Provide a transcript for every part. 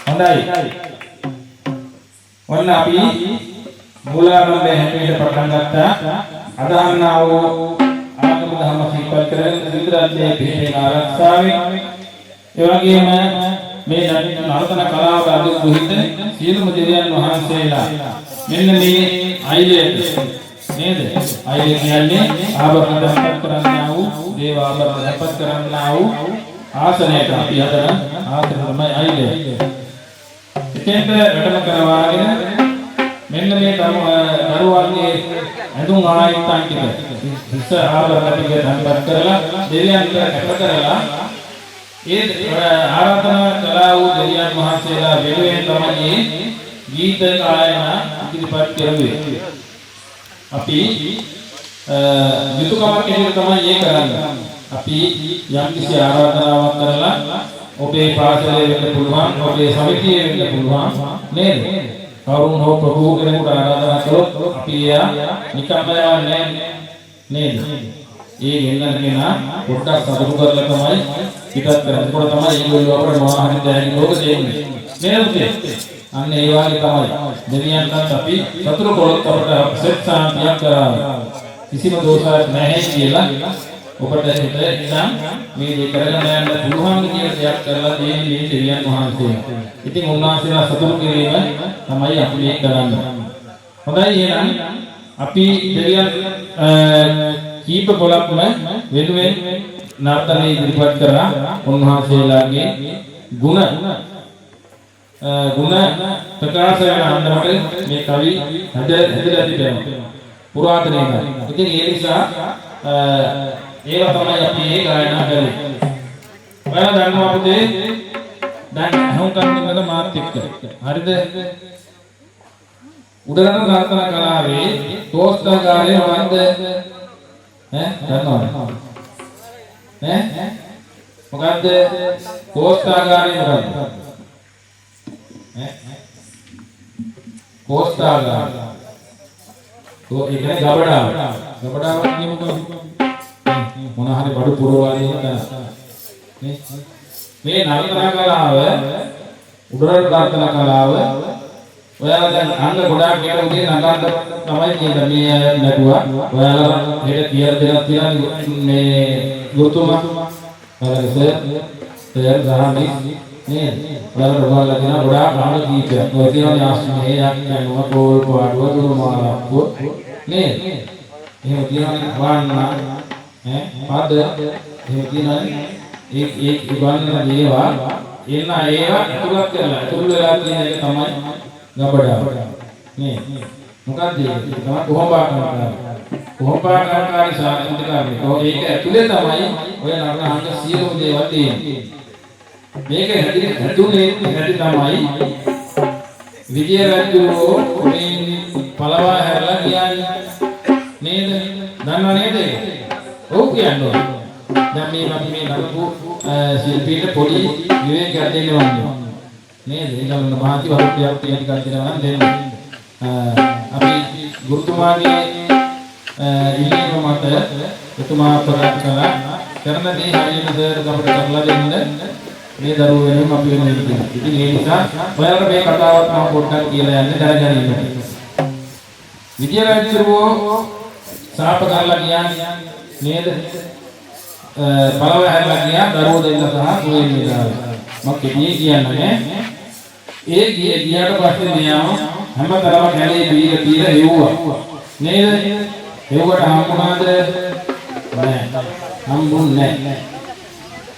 හොඳයි. ඔන්න අපි මූලාරම්භය හැටියට පටන් ගත්තා. අදහන්නා වූ ආගම ධර්ම සිහිපත් කරගෙන සිද්ධාර්ථයේ පිළිපෙන ආරක්ෂාවෙන් ඒ වගේම මේ නර්තන කලාව අනුගහිත සියලුම දෙවියන් වහන්සේලා මෙන්න මේ අයිලයට නේද? අයිල කියන්නේ ආභරණ දහපත් කරන්නා වූ දේව ආභරණ දහපත් කරන්නා වූ ආසනයට අපි හදන ආසන තමයි අයිල. එතෙන්ට වැඩම කරවාගෙන මෙන්න මේ දරුවන්ගේ ඇඳුම් ආයතන ටික හිස ආභරණ ටික දහපත් කරලා දෙවියන්ට කැප කරලා ඒ ආරාධනා කළා වූ දෙවියන් වහන්සේලා වෙනුවෙන් තමයි ගීත ගායනා ඉදිරිපත් කරුවේ. අපි යුතුයකමක් ඇතුළත තමයි ඒක කරන්නේ. අපි යම් කිසි ආරාධනාවක් කරලා ඔබේ පාසලේ වෙන්න පුළුවන්, ඔබේ සමිතියේ වෙන්න පුළුවන් නේද? කවුරුන් හෝ ප්‍රභූ කෙනෙකුට ආරාධනා කළොත් අපි එයා නිකම්ම යන්නේ නේද? ඒ ගෙන්නන කෙනා පොඩ්ඩක් සතුටු කරලා තමයි පිටත් කරන්නේ. ඒකට තමයි ඒගොල්ලෝ අපේ මොනවා හරි දැනගෙන ලෝක දෙන්නේ. නේද? අන්න ඒ වගේ තමයි දෙවියන්ට අපි සතුටු කරොත් අපට සෙත් සාන්තියක් කරා කිසිම දෝෂයක් නැහැ කියලා ඔබට හිත ඉඳන් මේ දේ කරගෙන යන්න පුළුවන් කියන දෙයක් කරලා දෙන්නේ මේ දෙවියන් වහන්සේ. ඉතින් උන්වහන්සේලා සතුටු කිරීම තමයි අපි මේ කරන්නේ. හොඳයි එහෙනම් අපි දෙවියන් කීප පොලක්ම වෙනුවෙන් නර්තනයේ ඉදිරිපත් කරා උන්වහන්සේලාගේ ගුණ ප්‍රකාශ වෙන අන්දමට මේ කවි හැදලා තිබෙනවා පුරාතනයේ. ඉතින් ඒ නිසා ඒවා තමයි අපි මේ ගායනා කරන්නේ. ඔයාලා දන්නවා පුතේ දැන් අහුම්කම් දෙන්නද මාත් එක්ක. හරිද? උඩරට නර්තන කලාවේ තෝස්තාගාරේ වන්ද දන්නවද? මොකද්ද තෝස්තාගාරේ මොකද්ද? තෝස්තාගාර. તો ඒ කියන්නේ ගබඩාව. ගබඩාවක් කියන්නේ මොකක්ද? මොන හරි බඩු පුරවාදී කරා. මේ නර්තන කලාව උඩරට නර්තන කලාව ඔයාලා දැන් අංග ගොඩාක් කියලා උදේ නගන්න තමයි කියන්නේ මේ නැතුවා. ඔයාලා හෙට කියලා දෙයක් තියෙනවා මේ ගුරුතුමා. හරිද? තේර ගහන්නේ නේද? ඔයාලා දෙන ගොඩාක් අහන කීපයක්. ඔය තියෙනවා ආස්මේ යක් යනවා කෝල් පාඩුව දුරමාලක්ව නේද? එහෙම තියෙනවා වන්න පද එහෙම තියෙනවා ඒ ඉවන්න දේවා එන්න ඒවා ඉතුරුක් කරලා ඉතුරු වෙලා තියෙන එක තමයි ගබඩාව නේ. මොකක්ද ඒක? තමයි කොහොඹාකාරී සාහිත්‍යකාරී. ඒක ඇතුලේ තමයි ඔය නරහංග සියලුම දේවල් තියෙන්නේ. මේක හැදුනේ හැටි තමයි විජය රජුෝ මේ පළවා හැරලා කියන්නේ නේද? දන්නව නේද? ඔව් කියන්නේ. දැන් මේ අපි මේ නරකු ශිල්පීට පොඩි විවේකයක් දෙන්න වන්නේ. නේද? ඊළඟ මහති වරුප්පයක් ටිකක් දෙනවා නම් දෙන්න. අපි ගුරුතුමාගේ ඉල්ලීම මත එතුමා ප්‍රකාශ කළා කරන දේ හරියට සර් අපිට කරලා දෙන්න මේ දරුවෝ වෙනුවෙන් අපි වෙන ඉතින් ඒ නිසා ඔයාලට මේ කතාවත් මම පොඩ්ඩක් කියලා යන්න දැනගන්න ඉන්න. විජය රජුෝ සාප කරලා කියන්නේ නේද? බලව හැරලා ගියා දරුවෝ දෙන්න සහ කුලේ නිදාලා. මම කෙටියෙන් කියන්නේ ඒ ගියාට පස්සේ මෙයාම හැමතරම කැලේ බීල හෙව්වා නේද? හෙව්වට හම්බුණාද? නෑ. හම්බුන්නේ නෑ.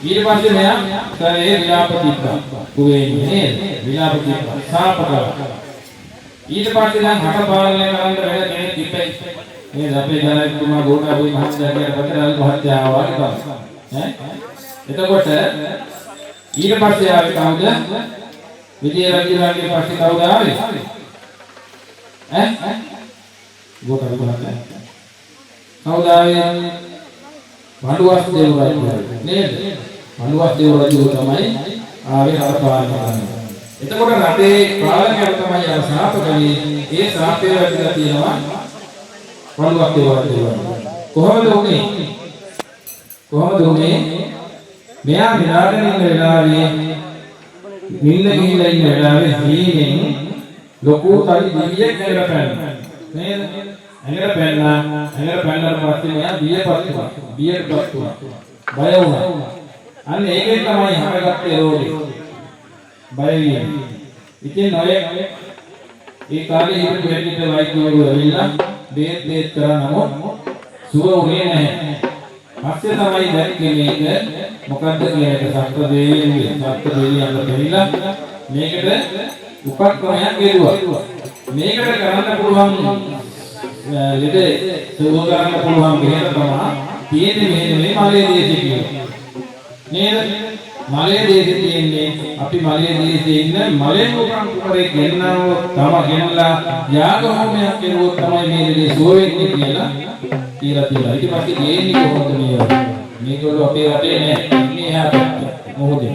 ඊට පස්සේ මෙයා කරේ විලාප තිබ්බා. කුලේ නේද? විලාප තිබ්බා. සාප කළා. ඊට පස්සේ දැන් හට පාලනය කරන්න වැඩ කෙනෙක් තිබ්බයි. මේ අපේ ජනතුමා ගෝඨාභය මහත්තයාගේ පතරල් මහත්තයා ආවා ඈ. එතකොට ඊට පස්සේ ආවේ කවුද? විජය රජුගේ පස්සේ කවුද ආවේ? ඈ ගෝඨාභය මහත්තයා. කවුද ආවේ? වඩුවස් දේව රජු නේද? වඩුවස් දේව රජු තමයි ආවේ හර පාලනය කරන්නේ. එතකොට රටේ පාලකයන් තමයි අර ශාප කලේ. ඒ ශාපය වැඩිලා තියෙනවා වඩුවක් දේවා. කොහොමද උනේ? මෙයා විනාඩන ඉන්න වෙලාවේ නිින්ද ගිහිල්ලා ඉන්න වෙලාවේ හීනෙන් ලොකු තලි දිවියක් ඇඟට පැන්නා. නේද? ඇඟට පැන්නාට පස්සේ මෙයා බියටපත් වුණා. බය වුණා. අන්න ඒකෙන් තමයි හටගත්තේ රෝගේ. බය වීම. ඉතින් ඔය ඒ කාලේ හිටපු හැටියට වෛද්‍යවරු ඇවිල්ලා බේත් කරා නමුත් සුව වුණේ නැහැ. පස්සේ තමයි දැක්කේ මේක මොකද්ද කියන එක සත්ත්ව දෙවියන්ට දෙවිලා මේකට උපක්‍රමයක් ගෙදුවා. මේකට කරන්න පුළුවන් ලෙඩ සුව කරන්න පුළුවන් බෙහෙත තමයි තියෙන්නේ මේ මලේ දේශේ කියන්නේ. නේද? මලේ දේශේ තියෙන්නේ අපි මලේ දේශේ ඉන්න මලෙන් උපන් කුමරේ ගෙන්නලා යාග හෝමයක් කරුවොත් තමයි මේ ලෙඩේ සුව වෙන්නේ කියලා තියෙනවා. ඊට පස්සේ ගේන්නේ කොහොමද මේගොල්ලෝ අපේ රටේ නෑ. ඉන්නේ එහාට මොහොතේ.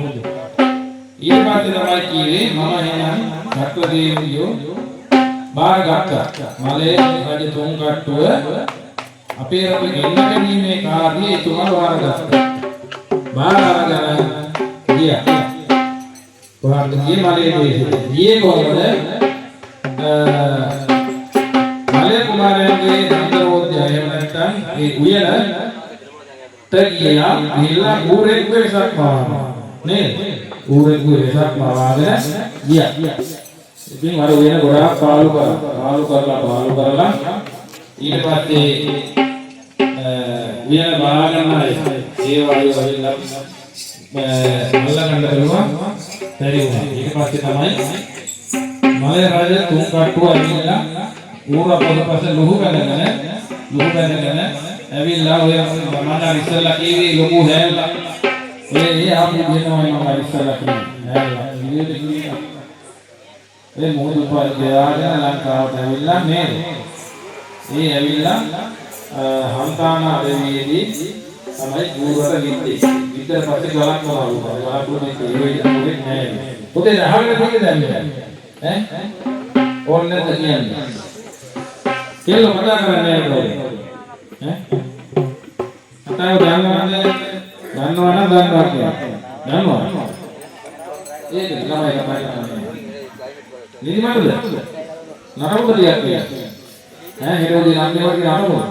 ඊට පස්සේ තමයි කිව්වේ මම එහෙනම් සත්වදේවියෝ බාරගත්තා. මලේ රජ තුන් කට්ටුව අපේ රටේ ගෙන්න ගැනීමේ කාර්යය එතුමා බාරගත්තා. බාර අරගෙන ගියා. කොහොමද ගියේ මලේ දේශේ? ගියේ කොහොමද? මලේ කුමාරයන්ගේ දන්දරෝධය එහෙම නැත්නම් ඒ උයනට ගියා. ගිහිල්ලා ඌරෙක් වෙසක් පාවා. නේද? ඌරෙක් වෙසක් පාවාගෙන ගියා. ඉතින් අර උයන ගොඩාක් පාලු කරලා ඊට පස්සේ උයන බාගන්න අය ඒ වගේ වලින් අල්ලගන්න බැලුවා බැරි වුණා. ඊට පස්සේ තමයි මලේ රජ තුන් කට්ටුව ඇවිල්ලා ඌර පොළපස ලුහු බැනගෙන ඇවිල්ලා ඔය මම ඉස්සෙල්ලා කීවේ ලොකු හැල්ලා ඒ ආපු දෙනවා මම ඉස්සෙල්ලා කිව්වේ ඒ මොහොත පාරේ ලංකාවට ඇවිල්ලා නේද? ඒ ඇවිල්ලා හන්තාන අරවියේදී තමයි ගුරුවර ගිත්තේ. ඊට පස්සේ ගලක් වලවලු. ගලක් වලේ නෑ. පොතේ අහගෙන තියෙන්නේ ඈ? ඕන්නේ නැද්ද කියන්නේ? කෙල්ල මතක කරන්නේ නැහැ ඈ? අතව දන්නවද කියන්නේ. දන්නවා. ඒක ළමයි කරන්නේ. නිදිමතද? නරඹුද කියන්නේ? ඈ හිරෝදී නම් දේවල් කියන අරමුණ.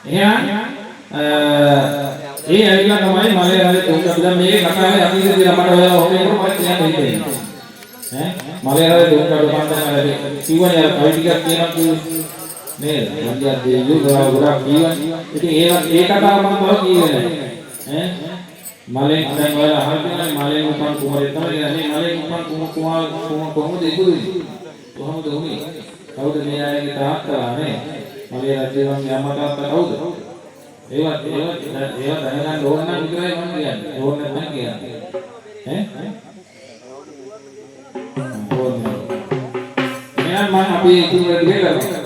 එහෙනම් ඒ ඇවිල්ලා තමයි මලේ රජ තුන්කට දැන් මේකේ කතාවේ අතීතයේදී මට ඔයාලා ඔහේ මම කියන්න හිතෙන්නේ. ඈ මලේ රජ තුන්කට උපන්නා කිව්වනේ අර කවි ටිකක් කියනවා නේද? වන්දියා දෙවියෝ ගොඩක් කියවනේ. ඉතින් ඒ කතාව මම තව කියෙන්නේ නැහැ. ඈ මලේ දැන් ඔයාලා අහලා තියෙනවා මලේ උපන් කුමරේ තමයි මේ මලේ උපන් කොහොමද ඉදුනේ? කොහොමද උනේ? කවුද මේ අයගේ තාත්තා නේ? මලේ රජුගේ අම්මා තාත්තා කවුද? ඒවා දැනගන්න ඕන නම් විතරයි මම කියන්නේ. ඕන නැත්නම් කියන්නේ. ඈ? ඕනේ. මෙයා මම අපි ඉතින් වැඩි කරනවා.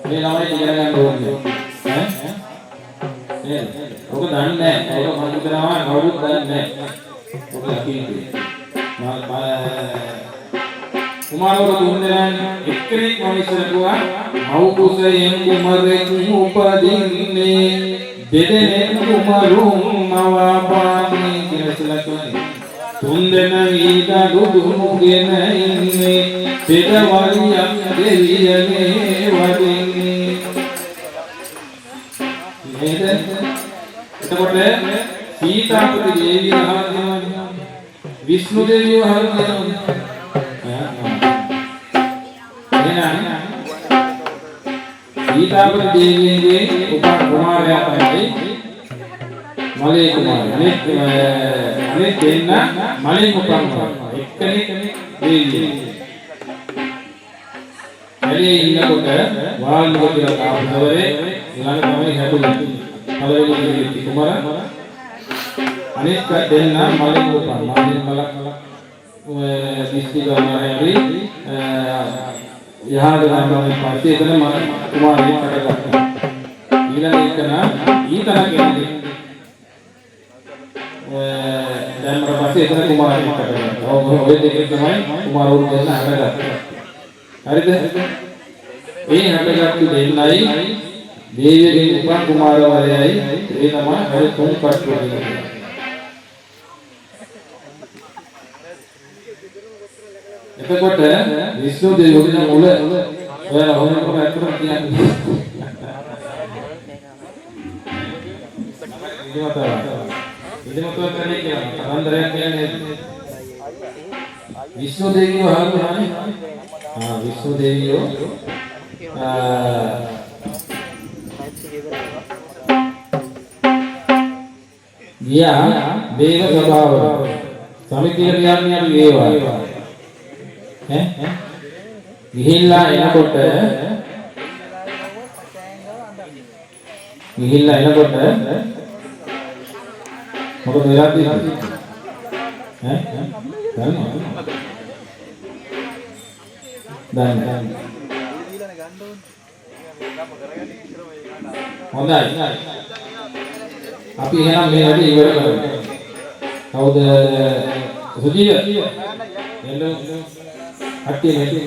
මේ ළමයි ඉගෙන ගන්න ඕනේ. ඈ? නේද? ඔක දන්නේ නැහැ. ඔක මම හිතනවා කවුරුත් දන්නේ නැහැ. ඔක ලකීන්නේ. කුමාරවරු තුන්දෙනා එක්කෙනෙක් මම ඉස්සර කිව්වා මව් කුසයෙන් කුමරෙක් උපදින්නේ දෙදෙනෙක් කුමරුන් මවපාන්නේ කියලා ඉස්සලා තුන්දෙනා ඊට දුදුමුගෙන ඉන්නේ දෙදවලියක් දෙවියනේ වදින්නේ නේද? එතකොට සීතාපති දේවිය අහලා තියෙනවා විෂ්ණු දේවිය අහලා තියෙනවා සීතාපති දේවියන්ගේ උපන් කුමාරයා තමයි මලේ කුමාරයා. අනේ දෙන්න මලේ උපන් එක්කෙනෙක් දේවිය. මලේ ඉන්නකොට වාල්මෝද කියලා කාපුවරේ ළඟ තමයි හැදුනේ. පළවෙනි කුමාරයා අනෙක් දෙන්න මලේ උපන් මලක් දිස්තිගාමරේ යහද ගාමරේ පස්සේ එතන කුමාරයෙක් කඩගත්තා. ඊළඟ එකන ඊතන කියන්නේ දැන් පස්සේ එතන කුමාරයෙක් කඩගත්තා. ඔය දෙකේ තමයි කුමාරවරු දෙන්න හටගත්තා. හරිද? මේ හටගත්තු දෙන්නයි දේවියගේ උපන් කුමාරවරයයි ඒ තමයි හරි තුන් කට්ටුව කියන්නේ. එතකොට විශ්ණු දෙවියන්ගේ මුල ඔයාලා හොයනකොට ඇත්තටම කියන්නේ විදමතව කරන්නේ කියලා අන්දරයක් කියන්නේ විශ්ණු දෙවියෝ හඳුනන්නේ විශ්ණු දෙවියෝ ගියා දේව ස්වභාව සමිතිය කියන්නේ අපි ඒවා ගිහිල්ලා එනකොට මොකද වෙලා තියෙන්නේ දන්නවද හොඳයි අපි එහෙනම් මේ වැඩේ ඉවර කරමු කවුද සුජීව එන්න අට්ටිය මෙටි